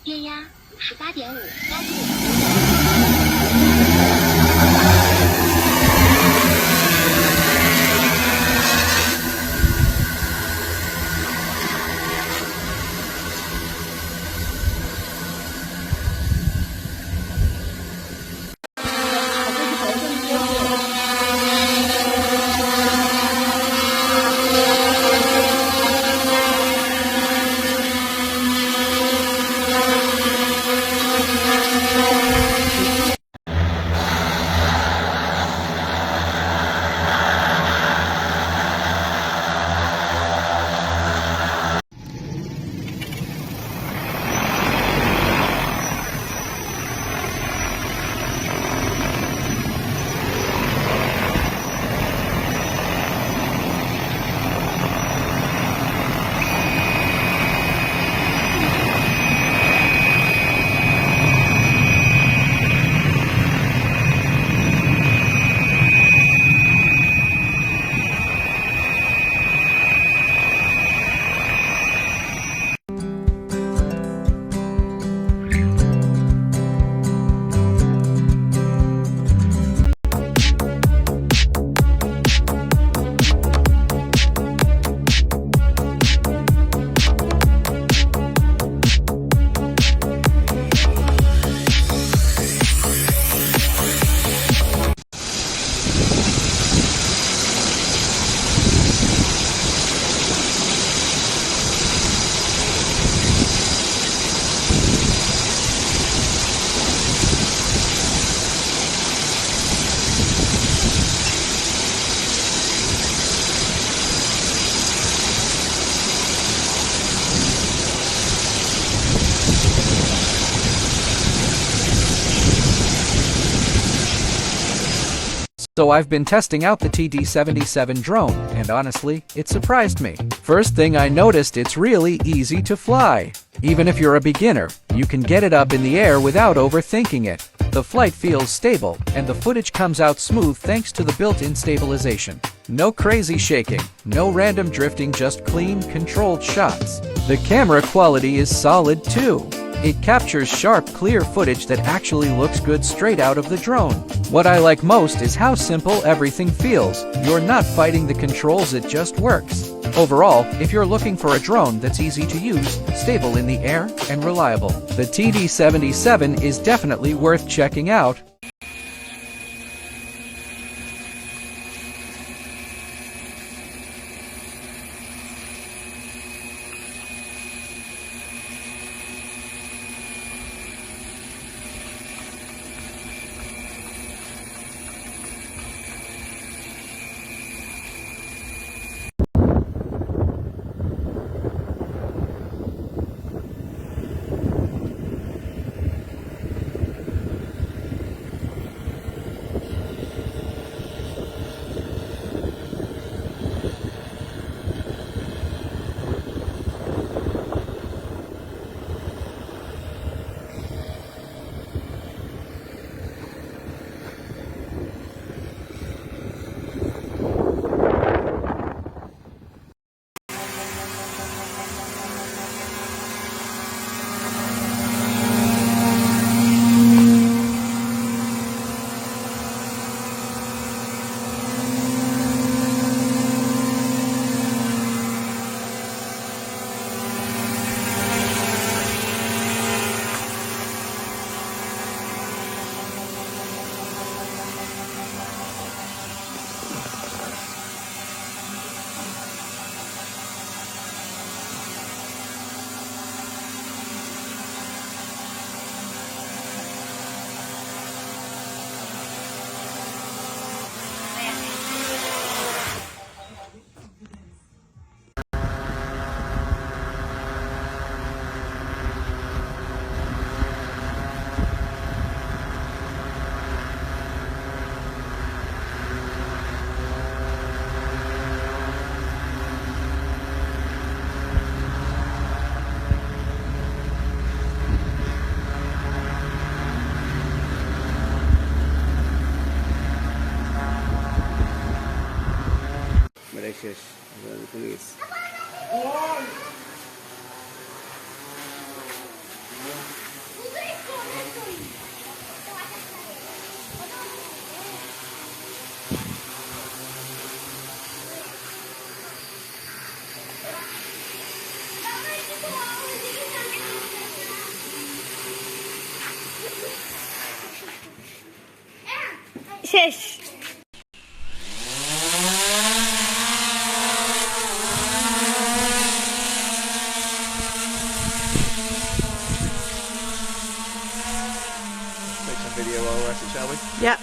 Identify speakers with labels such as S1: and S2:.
S1: 电压18.5，高度。
S2: So I've been testing out the TD-77 drone, and honestly, it surprised me. First thing I noticed, it's really easy to fly. Even if you're a beginner, you can get it up in the air without overthinking it. The flight feels stable, and the footage comes out smooth thanks to the built-in stabilization. No crazy shaking, no random drifting, just clean, controlled shots. The camera quality is solid too. It captures sharp, clear footage that actually looks good straight out of the drone. What I like most is how simple everything feels. You're not fighting the controls, it just works. Overall, if you're looking for a drone that's easy to use, stable in the air, and reliable, the TD-77 is definitely worth checking out.
S3: শেষ কমে গেছে।
S4: শেষ।
S5: Take some video while we're at it, shall we?
S4: Yeah.